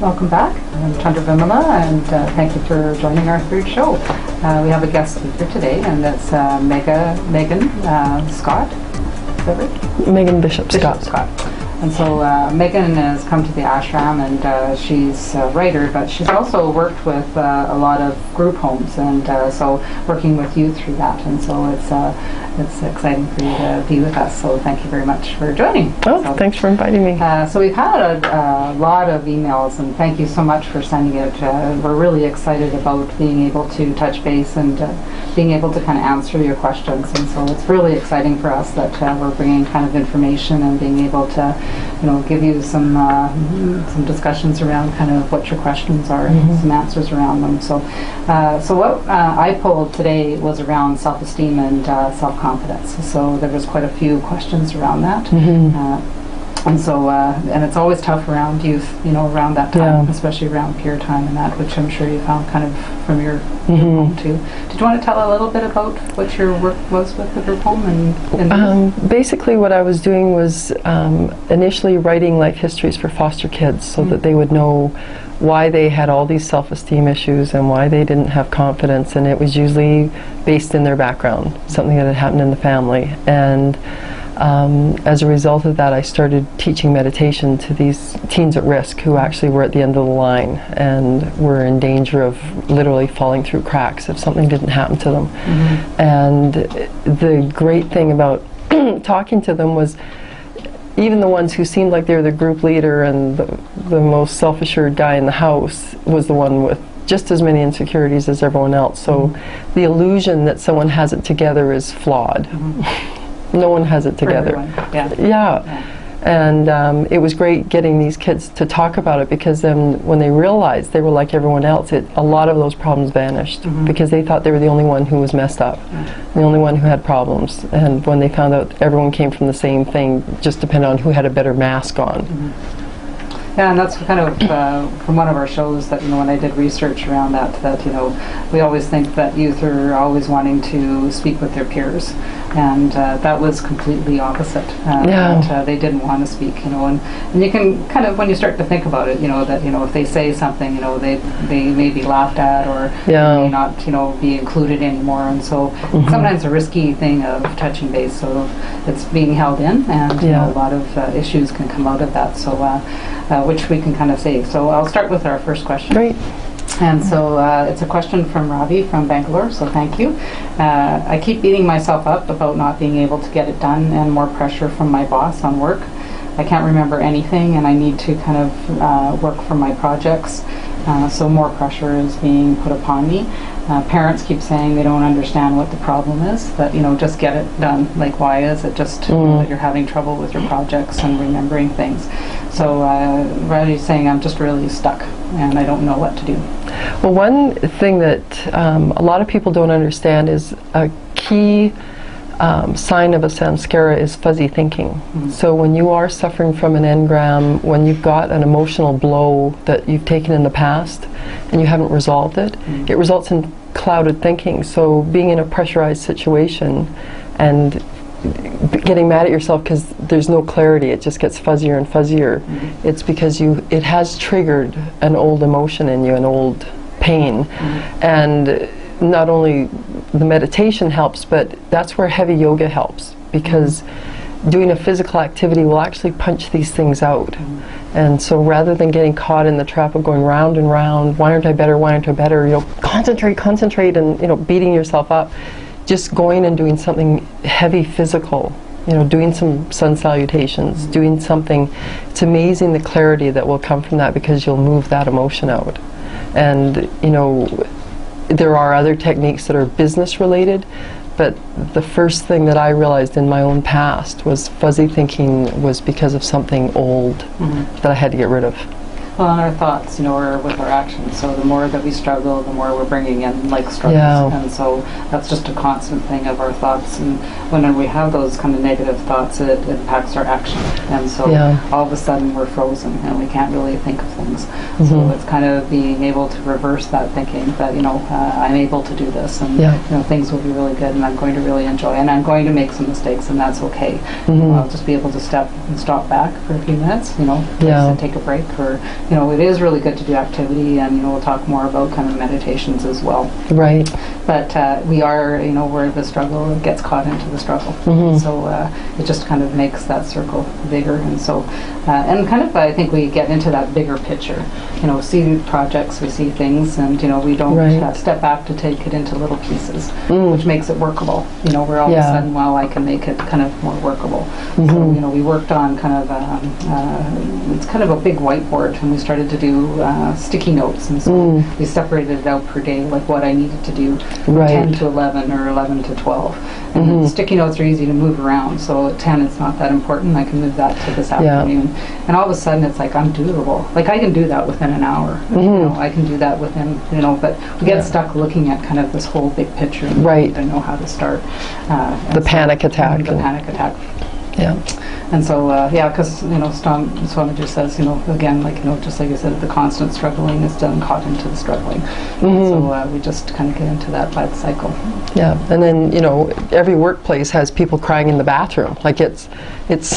Welcome back. I'm Chandra Vimala, and thank you for joining our third show. We have a guest speaker today, and that's Megan Scott. Is that right? Megan Bishop Scott. And so Megan has come to the ashram, and she's a writer, but she's also worked with a lot of group homes, and so working with youth through that. And so it's exciting for you to be with us. So thank you very much for joining. Oh, so, thanks for inviting me. So we've had a lot of emails, and thank you so much for sending it. We're really excited about being able to touch base and being able to kind of answer your questions. And so it's really exciting for us that we're bringing kind of information and being able to, give you some discussions around kind of what your questions are and some answers around them. So what I pulled today was around self-esteem and self-confidence. So there was quite a few questions around that. And so, and it's always tough around youth, around that time, especially around peer time and that, which I'm sure you found kind of from your group home too. Did you want to tell a little bit about what your work was with the group home? And basically what I was doing was initially writing life histories for foster kids so that they would know why they had all these self-esteem issues and why they didn't have confidence, and it was usually based in their background, something that had happened in the family. And as a result of that, I started teaching meditation to these teens at risk who actually were at the end of the line and were in danger of literally falling through cracks if something didn't happen to them. And the great thing about talking to them was even the ones who seemed like they were the group leader and the most self-assured guy in the house was the one with just as many insecurities as everyone else. So the illusion that someone has it together is flawed. No one has it together. And it was great getting these kids to talk about it, because then when they realized they were like everyone else, a lot of those problems vanished because they thought they were the only one who was messed up, the only one who had problems. And when they found out everyone came from the same thing, just depended on who had a better mask on. Yeah, and that's kind of from one of our shows that, when I did research around that, we always think that youth are always wanting to speak with their peers, and that was completely opposite. That they didn't want to speak, and you can kind of, when you start to think about it, that, if they say something, they may be laughed at or may not, be included anymore, and so sometimes a risky thing of touching base, so it's being held in, and a lot of issues can come out of that. So which we can kind of say. So I'll start with our first question. Great. And so it's a question from Ravi from Bangalore, so thank you. I keep beating myself up about not being able to get it done, and more pressure from my boss on work. I can't remember anything, and I need to kind of work for my projects, so more pressure is being put upon me. Parents keep saying they don't understand what the problem is, that, just get it done. Like, why is it just that you're having trouble with your projects and remembering things? So Ravi's saying, I'm just really stuck and I don't know what to do. Well, one thing that a lot of people don't understand is a key sign of a samskara is fuzzy thinking. So when you are suffering from an engram, when you've got an emotional blow that you've taken in the past and you haven't resolved it, it results in clouded thinking. So being in a pressurized situation and getting mad at yourself because there's no clarity, it just gets fuzzier and fuzzier. It's because it has triggered an old emotion in you, an old pain. And not only the meditation helps, but that's where heavy yoga helps, because doing a physical activity will actually punch these things out. And so rather than getting caught in the trap of going round and round, why aren't I better, concentrate and beating yourself up, just going and doing something heavy physical, doing some sun salutations, doing something, it's amazing the clarity that will come from that, because you'll move that emotion out. And there are other techniques that are business related, but the first thing that I realized in my own past was fuzzy thinking was because of something old that I had to get rid of. Well, and our thoughts, are with our actions. So the more that we struggle, the more we're bringing in struggles. And so that's just a constant thing of our thoughts. And when we have those kind of negative thoughts, it impacts our action. And so all of a sudden we're frozen and we can't really think of things. So it's kind of being able to reverse that thinking that, I'm able to do this, and things will be really good, and I'm going to really enjoy, and I'm going to make some mistakes, and that's okay. I'll just be able to stop back for a few minutes, and take a break, or it is really good to do activity, and we'll talk more about kind of meditations as well. Right. But we are, where the struggle gets caught into the struggle. So it just kind of makes that circle bigger. And so, and kind of, I think we get into that bigger picture. See projects, we see things, and, we don't step back to take it into little pieces, which makes it workable. Where all of a sudden, well, I can make it kind of more workable. So, we worked on kind of, it's kind of a big whiteboard, and we started to do sticky notes. And so we separated it out per day, like what I needed to do. 10 to 11 or 11 to 12. And sticky notes are easy to move around, so at 10 it's not that important. I can move that to this afternoon. And all of a sudden it's like I'm doable. Like I can do that within an hour. I can do that within, but we get stuck looking at kind of this whole big picture and we don't know how to start. The panic attack. The panic attack. Yeah. And so, because, Swamiji says, again, just like you said, the constant struggling is done caught into the struggling. So we just kind of get into that bad cycle. Yeah, and then, every workplace has people crying in the bathroom. Like it's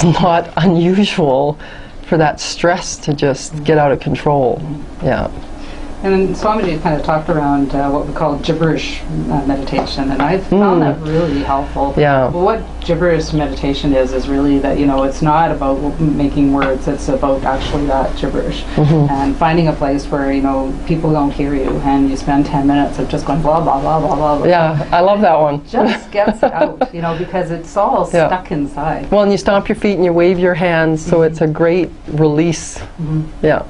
not unusual for that stress to just get out of control. Yeah. And then Swamiji kind of talked around what we call gibberish meditation, and I've found that really helpful. Yeah. But what gibberish meditation is really that, it's not about making words, it's about actually that gibberish. And finding a place where, people don't hear you, and you spend 10 minutes of just going blah, blah, blah, blah, blah, blah. Yeah, I love that one. Just gets it out, because it's all stuck inside. Well, and you stomp your feet and you wave your hands, so it's a great release. Yeah.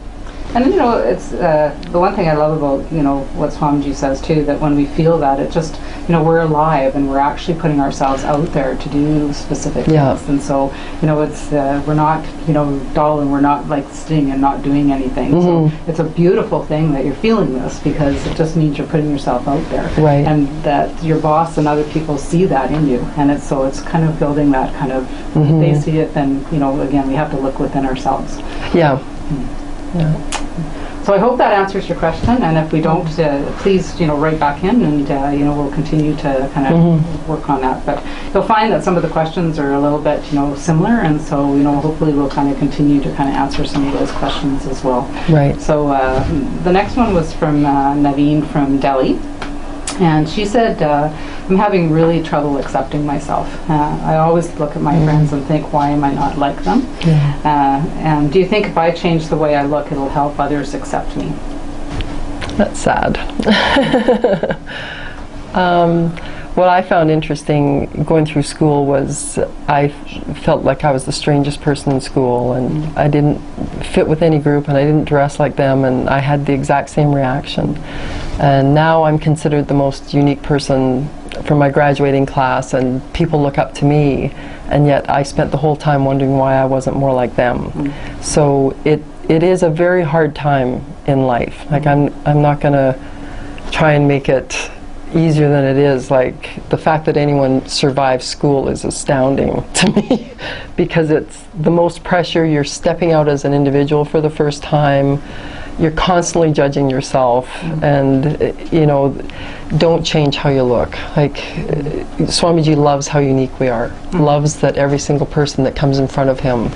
And then, it's the one thing I love about, what Swamiji says too, that when we feel that, it just, we're alive and we're actually putting ourselves out there to do specific things. And so, it's, we're not, dull, and we're not like sitting and not doing anything. So it's a beautiful thing that you're feeling this, because it just means you're putting yourself out there. Right. And that your boss and other people see that in you. And it's kind of building that kind of, if they see it, then, again, we have to look within ourselves. Yeah. Yeah. So I hope that answers your question, and if we don't, please, write back in, and we'll continue to kind of work on that. But you'll find that some of the questions are a little bit, similar, and so hopefully we'll kind of continue to kind of answer some of those questions as well. Right. So the next one was from Naveen from Delhi. And she said, I'm having really trouble accepting myself. I always look at my friends and think, why am I not like them? And do you think if I change the way I look, it'll help others accept me? That's sad. What I found interesting going through school was I felt like I was the strangest person in school, and I didn't fit with any group, and I didn't dress like them, and I had the exact same reaction. And now I'm considered the most unique person from my graduating class, and people look up to me, and yet I spent the whole time wondering why I wasn't more like them. So it is a very hard time in life. Like I'm not going to try and make it easier than it is. Like the fact that anyone survives school is astounding to me, because it's the most pressure. You're stepping out as an individual for the first time. You're constantly judging yourself, and don't change how you look. Like Swamiji loves how unique we are, loves that every single person that comes in front of him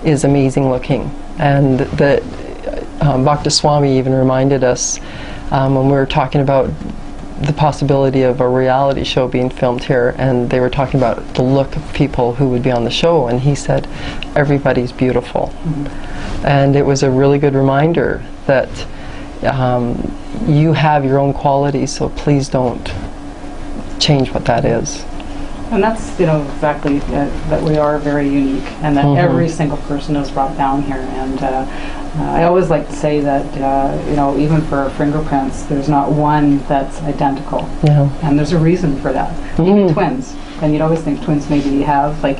is amazing looking, and that Bhakta Swami even reminded us when we were talking about the possibility of a reality show being filmed here, and they were talking about the look of people who would be on the show, and he said everybody's beautiful. And it was a really good reminder that you have your own qualities, so please don't change what that is. And that's, exactly that we are very unique, and that every single person is brought down here. And I always like to say that, even for fingerprints, there's not one that's identical. Yeah. And there's a reason for that. Even twins. And you'd always think twins maybe have, that,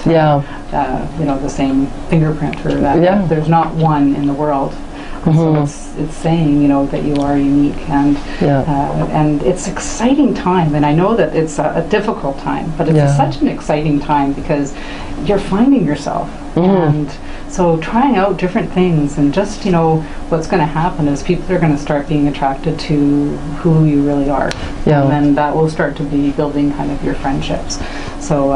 the same fingerprint, or that there's not one in the world. So it's saying, that you are unique, and it's exciting time. And I know that it's a difficult time, but it's such an exciting time because you're finding yourself. And so trying out different things, and just, what's going to happen is people are going to start being attracted to who you really are. And then that will start to be building kind of your friendships. So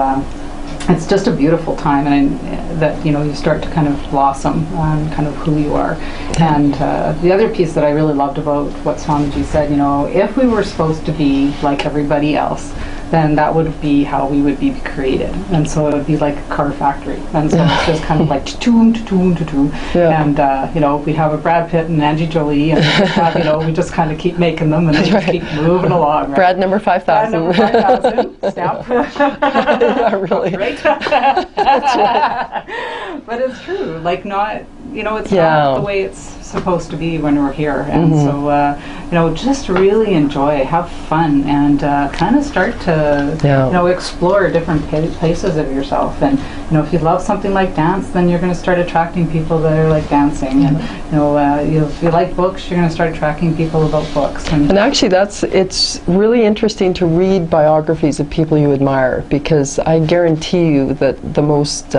it's just a beautiful time, and that you start to kind of blossom on kind of who you are. And the other piece that I really loved about what Swamiji said, if we were supposed to be like everybody else, then that would be how we would be created. And so it would be like a car factory. And so it's just kind of like to-toom, to-toom, to-toom. Yeah. And, we'd have a Brad Pitt and Angie Jolie, and we just kind of keep making them, and they just keep moving along. Right? Brad number 5,000. Brad number 5,000. Stamp. Yeah, really. Right? That's right. But it's true. Like not, it's not the way it's supposed to be when we're here. And so, just really enjoy, have fun, and kind of start to, explore different places of yourself. And, if you love something like dance, then you're going to start attracting people that are like dancing. And, if you like books, you're going to start attracting people about books. And actually, it's really interesting to read biographies of people you admire, because I guarantee you that the most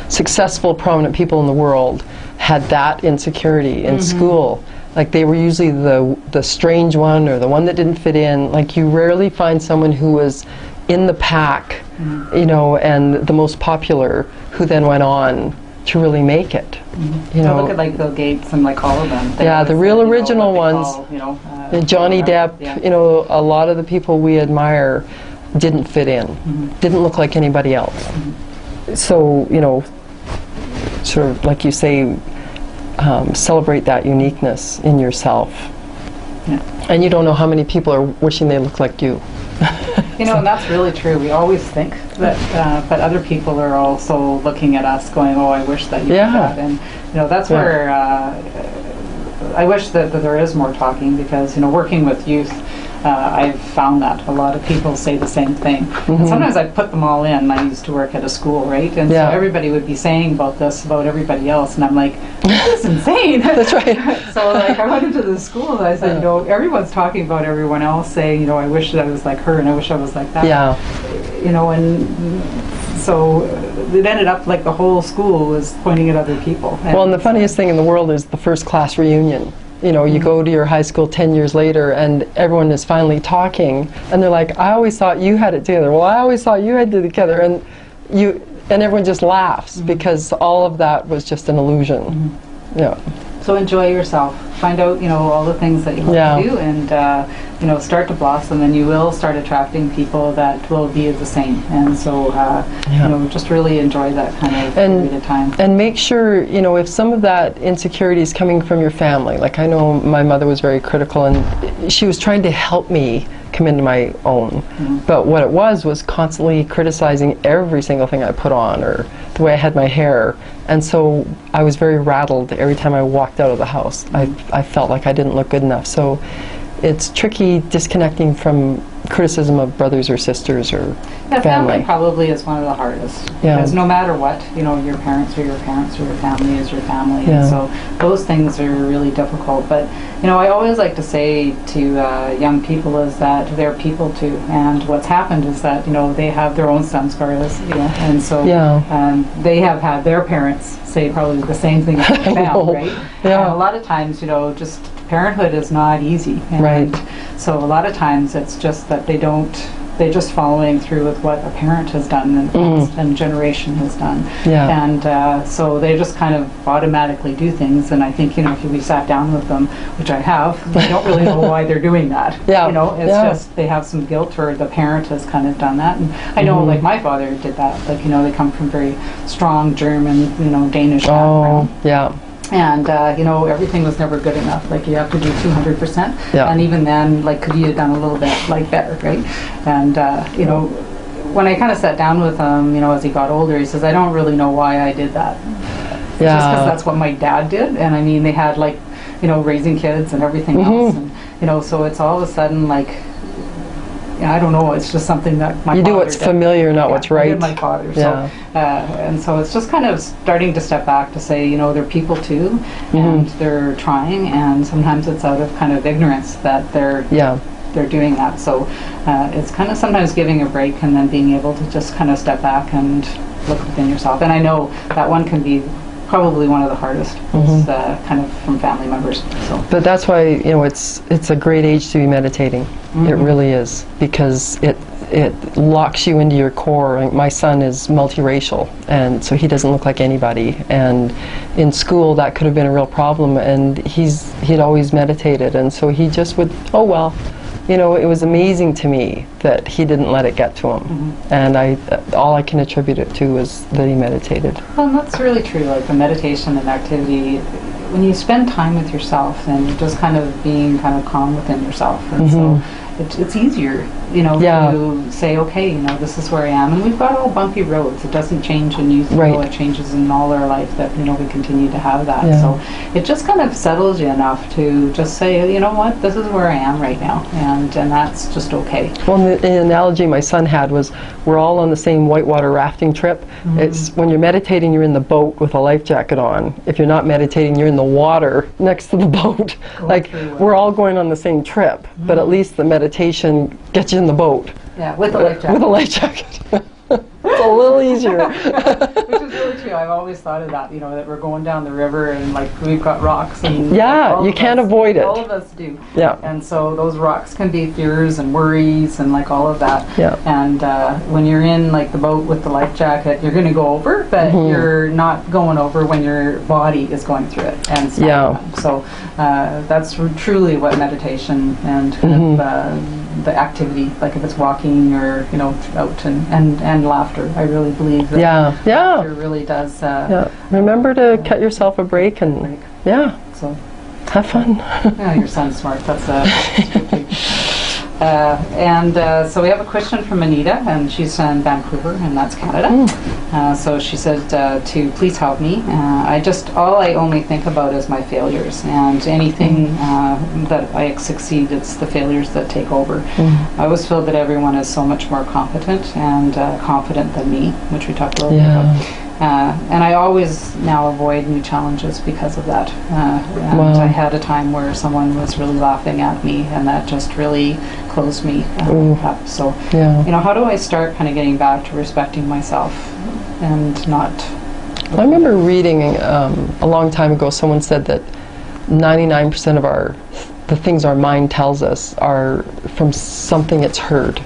successful, prominent people in the world had that insecurity in school. Like they were usually the strange one, or the one that didn't fit in. Like you rarely find someone who was in the pack, and the most popular, who then went on to really make it. Look at like Bill Gates and like all of them. The real original ones. Johnny Depp. A lot of the people we admire didn't fit in, didn't look like anybody else. So sort of like you say, celebrate that uniqueness in yourself. And you don't know how many people are wishing they looked like you. And that's really true. We always think that, but other people are also looking at us going, oh, I wish that you did that. And, that's where I wish that there is more talking, because, working with youth, I've found that a lot of people say the same thing. And sometimes I put them all in. I used to work at a school, right? And so everybody would be saying about this, about everybody else, and I'm like, this is insane. That's right. So like I went into the school and I said, everyone's talking about everyone else, saying, I wish that I was like her, and I wish I was like that. And so it ended up like the whole school was pointing at other people. And the funniest thing in the world is the first class reunion. You go to your high school 10 years later and everyone is finally talking, and they're like, I always thought you had it together. Well, I always thought you had it together. And everyone just laughs because all of that was just an illusion. So enjoy yourself. Find out, all the things that you love to do, and start to blossom, and you will start attracting people that will be the same. And so, just really enjoy that kind of period of time. And make sure, if some of that insecurity is coming from your family, like I know my mother was very critical, and she was trying to help me come into my own. But what it was constantly criticizing every single thing I put on, or the way I had my hair. And so I was very rattled every time I walked out of the house. I felt like I didn't look good enough. So it's tricky disconnecting from criticism of brothers or sisters or family probably is one of the hardest. Because no matter what, your parents are your parents, or your family is your family. And so those things are really difficult. But, I always like to say to young people is that they're people too. And what's happened is that, they have their own samskaras, and so they have had their parents say probably the same thing as they found, right? And a lot of times, just parenthood is not easy. And so a lot of times it's just that they're just following through with what a parent has done and and generation has done. And so they just kind of automatically do things. And I think, if we sat down with them, which I have, they don't really know why they're doing that. It's just they have some guilt, or the parent has kind of done that. And I know, like my father did that. Like, they come from very strong German, Danish background. And everything was never good enough. Like, you have to do 200%, and even then, like, could you have done a little bit like better, right? And when I kind of sat down with him, as he got older, he says, I don't really know why I did that. Just because that's what my dad did. And I mean, they had like, raising kids and everything else, and so it's all of a sudden like, I don't know, it's just something that my father do what's familiar, not what's right. I did my father. So, and so it's just kind of starting to step back to say, they're people too, and they're trying, and sometimes it's out of kind of ignorance that they're doing that. So it's kind of sometimes giving a break, and then being able to just kind of step back and look within yourself. And I know that one can be probably one of the hardest, kind of from family members. So. But that's why it's a great age to be meditating. It really is, because it locks you into your core. Like, my son is multiracial, and so he doesn't look like anybody. And in school, that could have been a real problem. And he'd always meditated, and so he just would, oh well, you know, it was amazing to me that he didn't let it get to him. And all I can attribute it to was that he meditated. Well, that's really true. Like the meditation and activity, when you spend time with yourself and you're just kind of being kind of calm within yourself, and so it's easier, you know, to say, okay, you know, this is where I am. And we've got all bumpy roads. It doesn't change in youth, it changes in all our life, that, you know, we continue to have that. So it just kind of settles you enough to just say, you know what, this is where I am right now, and that's just okay. Well, the analogy my son had was, we're all on the same whitewater rafting trip. It's when you're meditating, you're in the boat with a life jacket on. If you're not meditating, you're in the water next to the boat. Like, we're all going on the same trip, but at least the meditation gets you in the boat. Yeah, with a life jacket. With a life jacket. It's a little easier. Which is really true. I've always thought of that, you know, that we're going down the river and like we've got rocks, and you can't avoid it. All of us do. Yeah. And so those rocks can be fears and worries and like all of that. Yeah. And when you're in like the boat with the life jacket, you're going to go over, but you're not going over when your body is going through it. And so that's truly what meditation and kind of the activity, like if it's walking or, you know, out and laughter. I really believe that laughter really does. Remember to cut yourself a break and so have fun. Yeah, your son's smart. That's good. So we have a question from Anita, and she's in Vancouver, and that's Canada. So she said to please help me. All I only think about is my failures, and anything that I succeed, it's the failures that take over. I always feel that everyone is so much more competent and confident than me, which we talked a little bit about. And I always now avoid new challenges because of that. I had a time where someone was really laughing at me, and that just really closed me up. So, you know, how do I start kind of getting back to respecting myself and not... I remember reading a long time ago, someone said that 99% of the things our mind tells us are from something it's heard.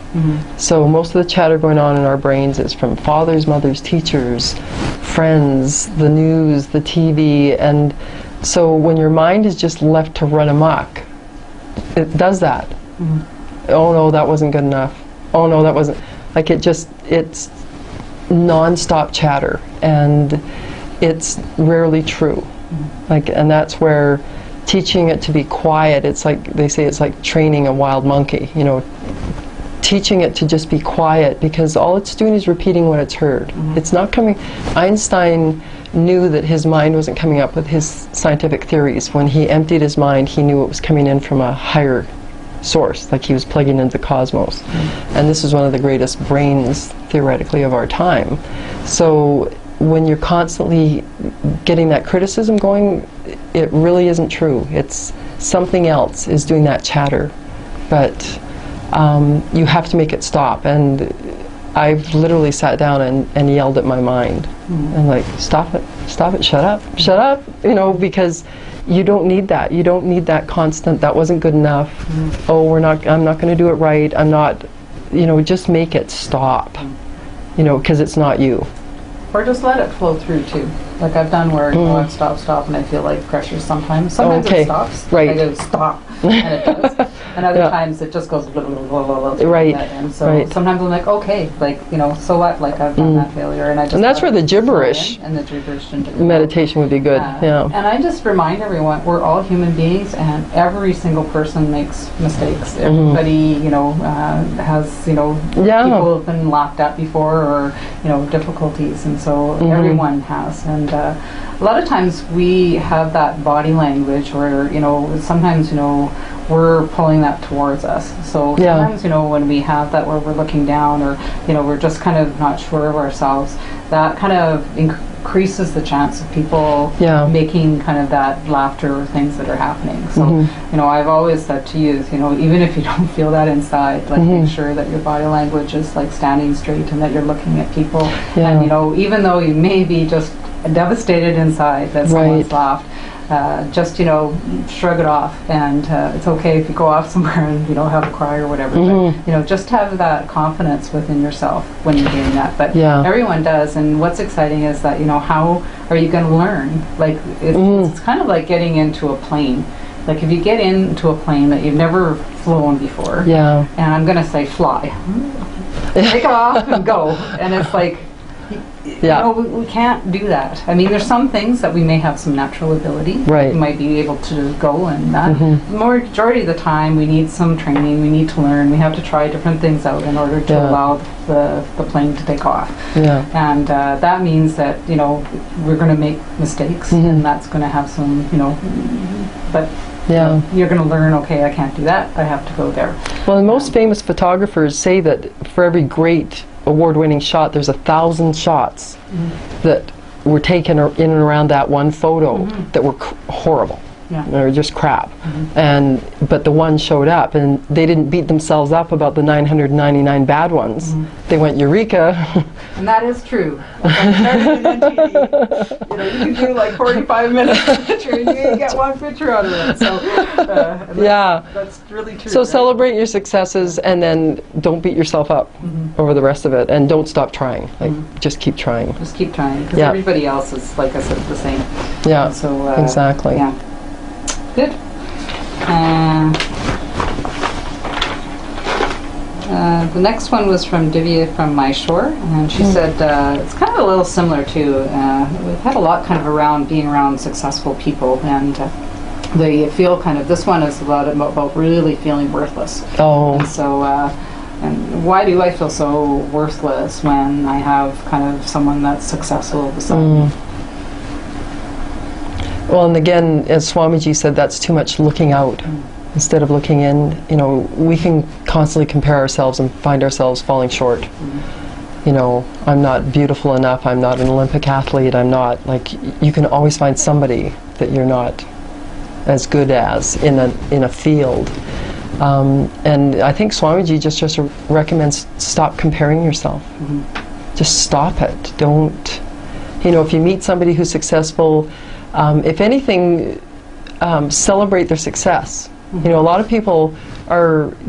So most of the chatter going on in our brains is from fathers, mothers, teachers, friends, the news, the TV, and so when your mind is just left to run amok, it does that. Oh no, that wasn't good enough. Oh no, that wasn't... Like, it's non-stop chatter, and it's rarely true. Like, and that's where teaching it to be quiet, it's like, they say it's like training a wild monkey, you know, teaching it to just be quiet, because all it's doing is repeating what it's heard. It's not coming... Einstein knew that his mind wasn't coming up with his scientific theories. When he emptied his mind, he knew it was coming in from a higher source, like he was plugging into the cosmos. And this is one of the greatest brains, theoretically, of our time. So when you're constantly getting that criticism going, it really isn't true. It's something else is doing that chatter. But you have to make it stop. And I've literally sat down and yelled at my mind. And like, stop it, shut up, you know, because you don't need that. You don't need that constant, that wasn't good enough. Oh, I'm not going to do it right. I'm not, you know, just make it stop. You know, because it's not you. Or just let it flow through too. Like I've done where I stop, and I feel like pressure sometimes. Sometimes it stops. I go stop, and it does. And other times it just goes blah, blah, blah, blah, blah, and so sometimes I'm like, okay, like, you know, so what? Like I've done that failure, and I just... And that's where the gibberish meditation would be good. And I just remind everyone, we're all human beings, and every single person makes mistakes. Everybody, you know, has, you know, people have been laughed at before, or, you know, difficulties, and so everyone has. And a lot of times we have that body language where, you know, sometimes, you know, we're pulling that towards us. So sometimes, you know, when we have that where we're looking down, or, you know, we're just kind of not sure of ourselves, that kind of increases the chance of people making kind of that laughter or things that are happening. So, you know, I've always said to youth, you know, even if you don't feel that inside, like make sure that your body language is like standing straight and that you're looking at people. And, you know, even though you may be just devastated inside that someone's Right. laughed, just, shrug it off, and it's okay if you go off somewhere and, have a cry or whatever, but, just have that confidence within yourself when you're doing that. But Yeah. everyone does, and what's exciting is that, how are you going to learn? Like, it's kind of like getting into a plane. Like, if you get into a plane that you've never flown before, Yeah. and I'm going to say fly, take off and go, and it's like, Yeah. we can't do that. I mean, there's some things that we may have some natural ability. Right. We might be able to go, and that. The majority of the time, we need some training. We need to learn. We have to try different things out in order to Yeah. allow the plane to take off. Yeah. And that means that, we're going to make mistakes, and that's going to have some, but Yeah. you're going to learn, okay, I can't do that. I have to go there. Well, the most famous photographers say that for every great award-winning shot, there's 1,000 shots that were taken in and around that one photo that were horrible. Yeah. Or just crap. But the one showed up, and they didn't beat themselves up about the 999 bad ones. They went, eureka. And that is true. Like, I started in NTD, you can do like 45 minutes of picture and you get one picture out of it. So, and Yeah. that's really true. So right? celebrate your successes, and then don't beat yourself up over the rest of it, and don't stop trying. Like, just keep trying. Just keep trying, because Yeah. everybody else is, like I said, the same. Yeah, And so, exactly. Yeah. Good. The next one was from Divya from My Shore, and she said it's kind of a little similar too. We've had a lot kind of around being around successful people, and they feel kind of, this one is a lot about really feeling worthless. Oh, And so, and why do I feel so worthless when I have kind of someone that's successful beside me? well, and again, as Swamiji said, that's too much looking out instead of looking in. We can constantly compare ourselves and find ourselves falling short. I'm not beautiful enough, I'm not an Olympic athlete, I'm not, like, you can always find somebody that you're not as good as in a field. And I think Swamiji just recommends stop comparing yourself. Just stop it. Don't, if you meet somebody who's successful, if anything, celebrate their success. A lot of people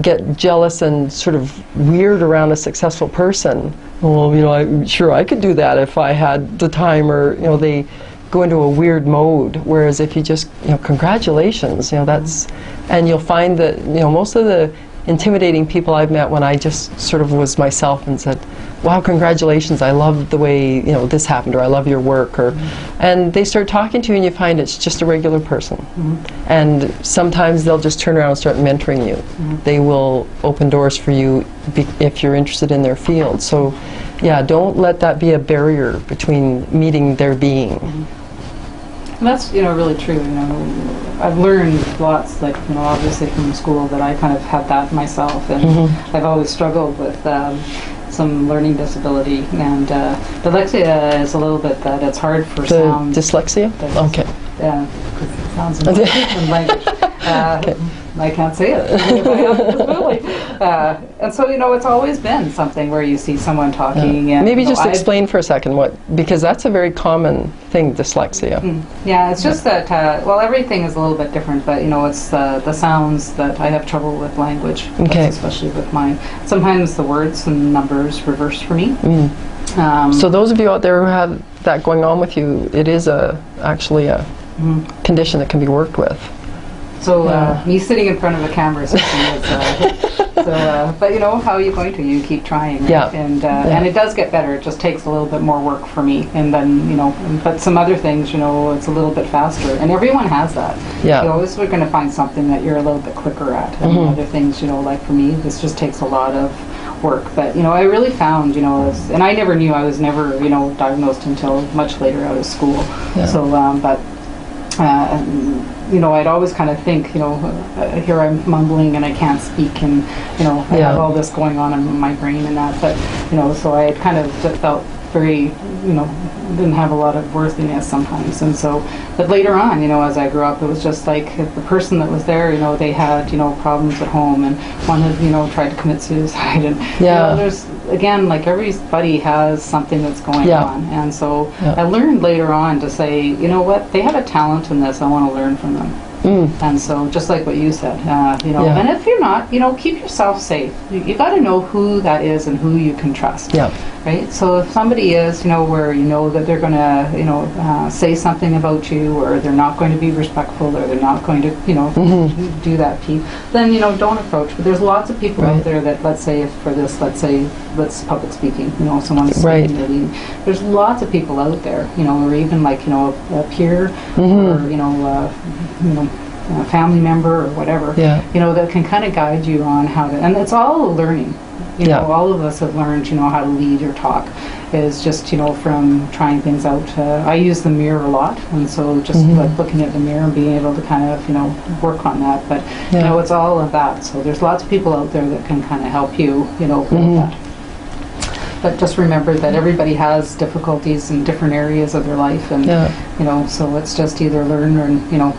get jealous and sort of weird around a successful person. Well, I'm sure I could do that if I had the time, or they go into a weird mode. Whereas if you just, congratulations, that's, and you'll find that, most of the intimidating people I've met when I just sort of was myself and said, wow, congratulations, I love the way, this happened, or I love your work, or, and they start talking to you and you find it's just a regular person. And sometimes they'll just turn around and start mentoring you. They will open doors for you if you're interested in their field. So, yeah, don't let that be a barrier between meeting their being. And that's, really true. I've learned lots, like, obviously from school, that I kind of had that myself, and I've always struggled with some learning disability, and dyslexia is a little bit that it's hard for The sound. dyslexia? Okay. Yeah, because it sounds in language. I can't say it. And so, it's always been something where you see someone talking. And, maybe just explain for a second because that's a very common thing, dyslexia. Yeah, it's just that, everything is a little bit different, but, it's the sounds that I have trouble with language, Okay. especially with mine. Sometimes the words and numbers reverse for me. So those of you out there who have that going on with you, it is actually a condition that can be worked with. So me sitting in front of a camera is but how are you going to? You keep trying, right? Yeah. And it does get better. It just takes a little bit more work for me, and then but some other things, it's a little bit faster, and everyone has that. Yeah. You always are going to find something that you're a little bit quicker at, and other things, like for me, this just takes a lot of work. But I really found, and I never knew, I was never diagnosed until much later out of school. Yeah. So I'd always kind of think, here I'm mumbling and I can't speak, and, I have all this going on in my brain and that, but, so I kind of felt very, didn't have a lot of worthiness sometimes. And so, but later on, as I grew up, it was just like the person that was there, they had, problems at home, and one had, tried to commit suicide, and, again, like everybody has something that's going Yeah. on. And so Yeah. I learned later on to say, you know what, they have a talent in this, I want to learn from them. And so just like what you said, you know, Yeah. and if you're not, you know, keep yourself safe. You got to know who that is and who you can trust. Yeah. Right? So if somebody is, you know, where you know that they're going to, you know, say something about you, or they're not going to be respectful, or they're not going to, you know, do that piece, then, you know, don't approach. But there's lots of people out there that, let's say, if for this, let's public speaking, you know, someone's Right. speaking, they're leading. There's lots of people out there, you know, or even like, you know, a peer, or, you know, a family member or whatever, Yeah. you know, that can kind of guide you on how to, and it's all learning. You Yeah. know, all of us have learned, you know, how to lead or talk is just, you know, from trying things out. I use the mirror a lot, and so just like looking at the mirror and being able to kind of, you know, work on that. But, you know, it's all of that. So there's lots of people out there that can kind of help you, you know, with that. But just remember that everybody has difficulties in different areas of their life, and you know, so it's just either learn or, you know,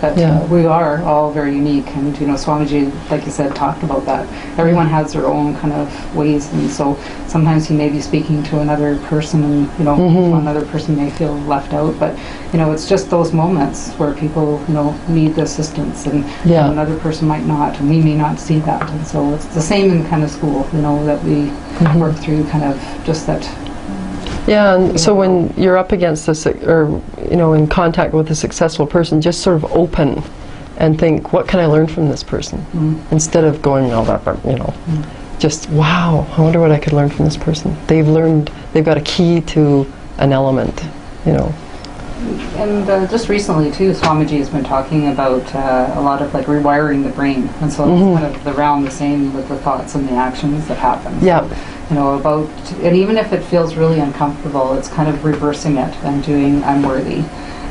that we are all very unique. And, you know, Swamiji, like you said, talked about that. Everyone has their own kind of ways, and so sometimes he may be speaking to another person, and, you know, another person may feel left out. But, you know, it's just those moments where people, you know, need the assistance, and another person might not, and we may not see that. And so it's the same in kind of school, you know, that we work through kind of just that. Yeah, and so when you're up against this, or, you know, in contact with a successful person, just sort of open and think, what can I learn from this person? Instead of going, oh, that, you know, just, wow, I wonder what I could learn from this person. They've got a key to an element, you know. And just recently too, Swamiji has been talking about a lot of like rewiring the brain, and so it's kind of around the same with the thoughts and the actions that happen. Yeah. So, you know, about, and even if it feels really uncomfortable, it's kind of reversing it and doing, I'm worthy.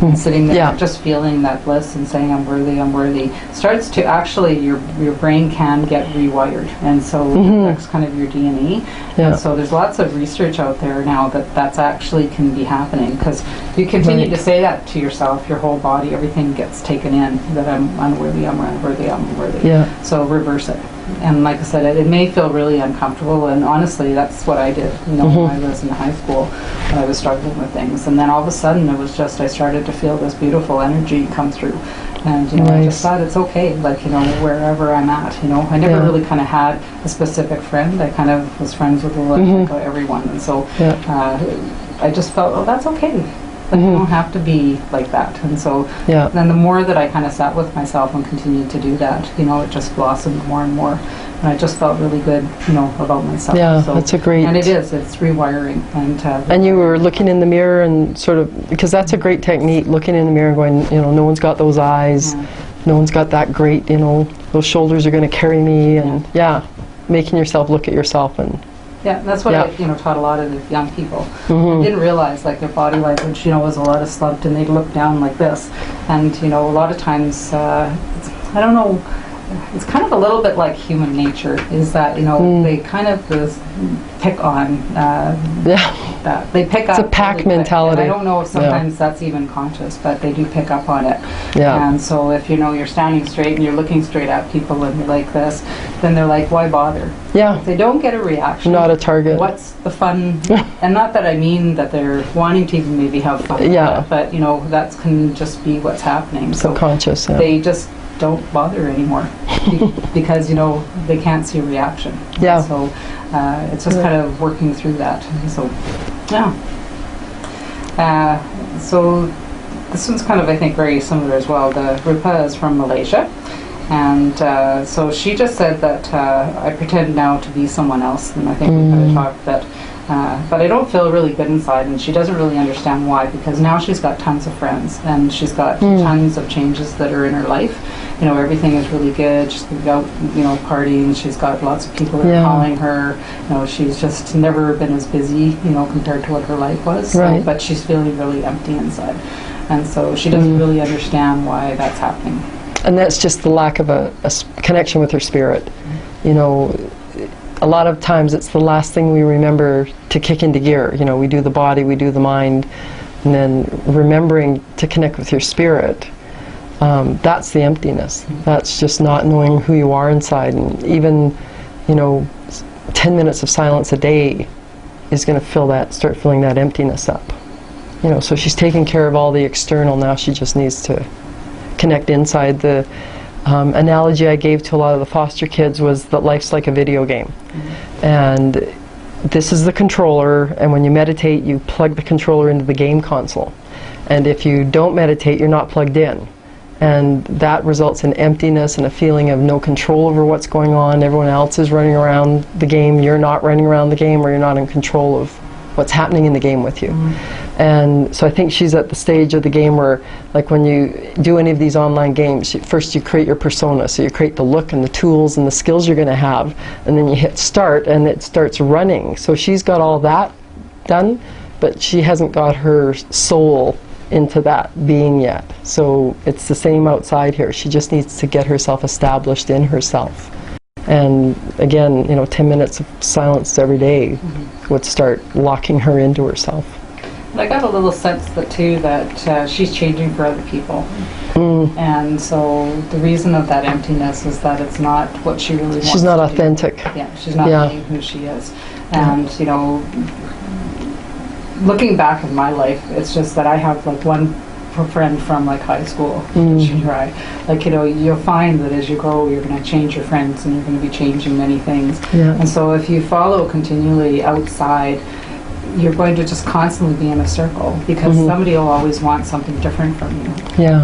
And sitting there, just feeling that bliss and saying, I'm worthy, starts to actually, your brain can get rewired. And so that's kind of your DNA. And so there's lots of research out there now that's actually can be happening, because you continue to say that to yourself, your whole body, everything gets taken in, that I'm unworthy, I'm unworthy, I'm unworthy. So reverse it. And like I said, it may feel really uncomfortable, and honestly, that's what I did, you know, when I was in high school, when I was struggling with things. And then all of a sudden, it was just, I started to feel this beautiful energy come through. And, you know, I just thought it's okay, like, you know, wherever I'm at, you know. I never really kind of had a specific friend. I kind of was friends with everyone. And so I just felt, oh, that's okay. Like, you don't have to be like that. And so then the more that I kind of sat with myself and continued to do that, you know, it just blossomed more and more. And I just felt really good, you know, about myself. Yeah, so, that's a great... And it's rewiring. And you were looking in the mirror and sort of, because that's a great technique, looking in the mirror and going, you know, no one's got those eyes, no one's got that great, you know, those shoulders are going to carry me, and making yourself look at yourself. And yeah, that's what I, you know, taught a lot of the young people. I didn't realize, like, their body language, you know, was a lot of slumped, and they'd look down like this. And, you know, a lot of times, I don't know, it's kind of a little bit like human nature, is that, you know, they kind of pick on that. They pick up. It's a pack really mentality. And I don't know if sometimes that's even conscious, but they do pick up on it. Yeah. And so if, you know, you're standing straight and you're looking straight at people and you're like this, then they're like, why bother? Yeah. If they don't get a reaction, not a target. What's the fun? And not that I mean that they're wanting to even maybe have fun. But, you know, that can just be what's happening. So subconscious. they just don't bother anymore because, you know, they can't see a reaction. Yeah. So it's just kind of working through that. So so this one's kind of, I think, very similar as well. The Rupa is from Malaysia, and so she just said that I pretend now to be someone else, and I think we kind of talked that. But I don't feel really good inside, and she doesn't really understand why, because now she's got tons of friends, and she's got tons of changes that are in her life. You know, everything is really good. She's out, you know, partying. She's got lots of people that are calling her. You know, she's just never been as busy, you know, compared to what her life was. So, but she's feeling really empty inside. And so she doesn't really understand why that's happening. And that's just the lack of a connection with her spirit. You know, a lot of times it's the last thing we remember to kick into gear. You know, we do the body, we do the mind, and then remembering to connect with your spirit. That's the emptiness. That's just not knowing who you are inside. And even, you know, 10 minutes of silence a day is going to start filling that emptiness up. You know, so she's taking care of all the external. Now she just needs to connect inside. The analogy I gave to a lot of the foster kids was that life's like a video game. And this is the controller, and when you meditate, you plug the controller into the game console. And if you don't meditate, you're not plugged in. And that results in emptiness and a feeling of no control over what's going on. Everyone else is running around the game. You're not running around the game, or you're not in control of what's happening in the game with you. And so I think she's at the stage of the game where, like when you do any of these online games, first you create your persona. So you create the look and the tools and the skills you're going to have, and then you hit start and it starts running. So she's got all that done, but she hasn't got her soul into that being yet. So it's the same outside here. She just needs to get herself established in herself. And again, you know, 10 minutes of silence every day would start locking her into herself. I got a little sense that too that she's changing for other people. And so the reason of that emptiness is that it's not what she really wants. She's not to authentic. do. Yeah, she's not being who she is. And you know, looking back in my life, it's just that I have like one friend from like high school, junior high. Like, you know, you'll find that as you grow, you're going to change your friends and you're going to be changing many things. And so if you follow continually outside, you're going to just constantly be in a circle, because somebody will always want something different from you.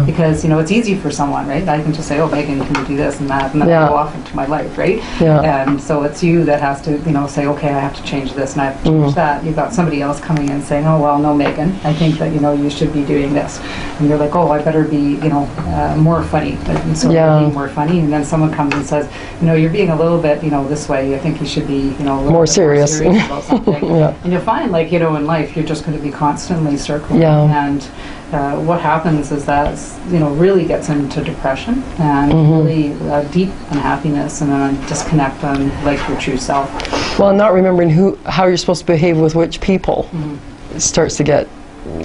Because, you know, it's easy for someone, right? I can just say, oh, Megan, can you do this and that, and then go off into my life, right? And so it's you that has to, you know, say, okay, I have to change this and I have to change that. You've got somebody else coming in saying, oh, well, no, Megan, I think that, you know, you should be doing this. And you're like, oh, I better be, you know, more funny. And so you're being more funny. And then someone comes and says, you know, you're being a little bit, you know, this way. I think you should be, you know, a little more bit serious. more serious about something. And you'll find, like, you know, in life, you're just going to be constantly circling. And what happens is that, you know, really gets into depression and really deep unhappiness and a disconnect on, like, your true self. Well, not remembering how you're supposed to behave with which people starts to get.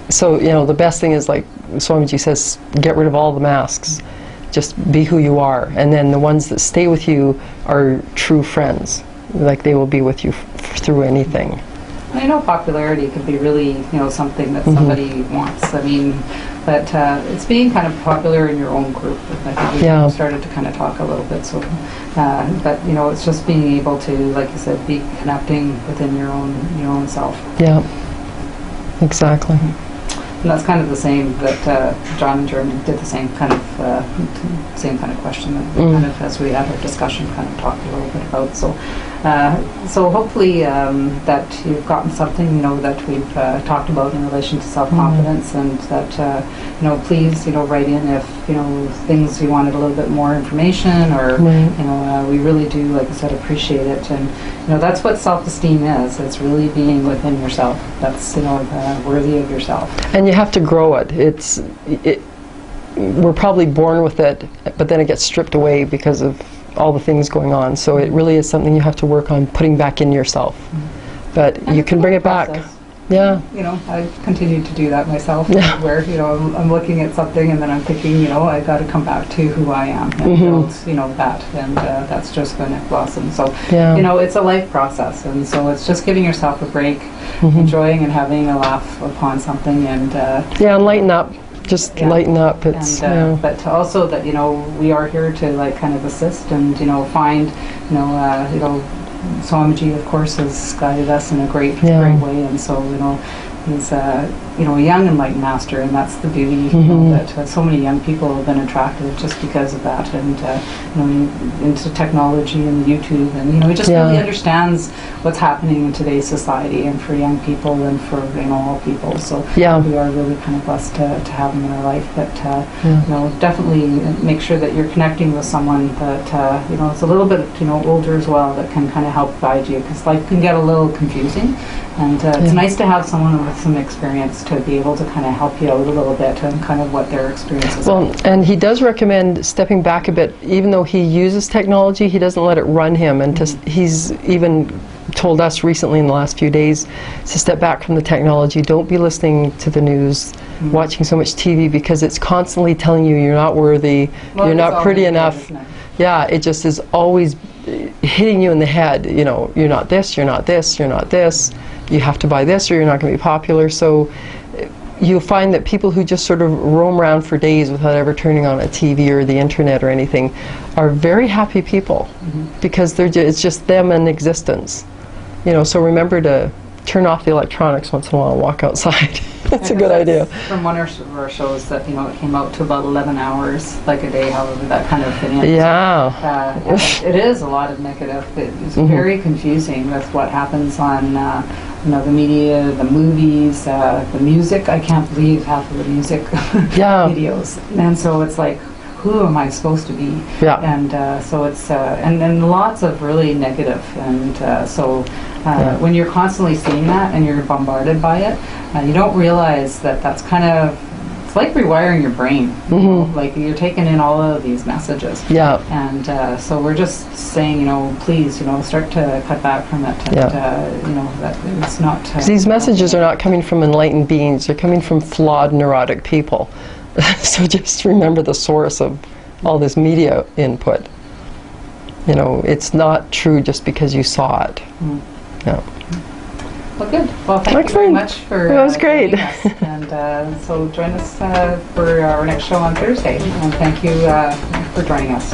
So, you know, the best thing is, like Swamiji says, get rid of all the masks. Just be who you are. And then the ones that stay with you are true friends. Like, they will be with you through anything. I know popularity could be really, you know, something that somebody wants. I mean, but it's being kind of popular in your own group. I think we started to kind of talk a little bit. So, but you know, it's just being able to, like you said, be connecting within your own self. Yeah, exactly. And that's kind of the same that John and Jordan did the same kind of question that kind of, as we had our discussion, kind of talked a little bit about. So hopefully that you've gotten something, you know, that we've talked about in relation to self-confidence, and that you know, please, you know, write in if, you know, things you wanted a little bit more information, or you know, we really do, like I said, appreciate it. And you know, that's what self-esteem is. It's really being within yourself. That's, you know, worthy of yourself. And you have to grow it. We're probably born with it, but then it gets stripped away because of all the things going on. So it really is something you have to work on putting back in yourself. But and you can bring it back. Yeah. You know, I continue to do that myself, where, you know, I'm looking at something and then I'm thinking, you know, I got to come back to who I am and build, you know, that, and that's just going to blossom. So, you know, it's a life process, and so it's just giving yourself a break, enjoying and having a laugh upon something, and and lighten up. Just lighten up. It's and, but also that, you know, we are here to, like, kind of assist and, you know, find, you know, Swamiji, of course, has guided us in a great way, and so, you know, he's you know, a young enlightened master, and that's the beauty, you know, that so many young people have been attracted just because of that, and you know, into technology and YouTube, and you know, he just really understands what's happening in today's society, and for young people and for, you know, all people. So we are really kind of blessed to have him in our life. But you know, definitely make sure that you're connecting with someone that you know, it's a little bit, you know, older as well, that can kind of help guide you, because life can get a little confusing, and it's nice to have someone with some experience to be able to kind of help you out a little bit and kind of what their experiences are. Well, and he does recommend stepping back a bit. Even though he uses technology, he doesn't let it run him, and he's even told us recently in the last few days to step back from the technology. Don't be listening to the news, watching so much TV, because it's constantly telling you you're not worthy, you're not pretty enough. Yeah, it just is always, hitting you in the head, you know, you're not this, you're not this, you're not this, you have to buy this or you're not going to be popular. So you'll find that people who just sort of roam around for days without ever turning on a TV or the internet or anything are very happy people, because it's just them in existence. You know, so remember to turn off the electronics once in a while and walk outside. That's a good idea. From one of our shows that, you know, it came out to about 11 hours, like a day, however that kind of fit in. Yeah. It is a lot of negative. It's very confusing with what happens on, you know, the media, the movies, the music. I can't believe half of the music videos. And so it's like, who am I supposed to be? Yeah. And so it's, and then lots of really negative. And when you're constantly seeing that and you're bombarded by it, you don't realize that that's kind of, it's like rewiring your brain. You know? Like you're taking in all of these messages. Yeah. And so we're just saying, you know, please, you know, start to cut back from it. And, you know, that it's not. These messages are not coming from enlightened beings, they're coming from flawed, neurotic people. So just remember the source of all this media input. You know, it's not true just because you saw it. Yeah. Well, good. Well, thank you very much for that was great. And so join us for our next show on Thursday. And thank you for joining us.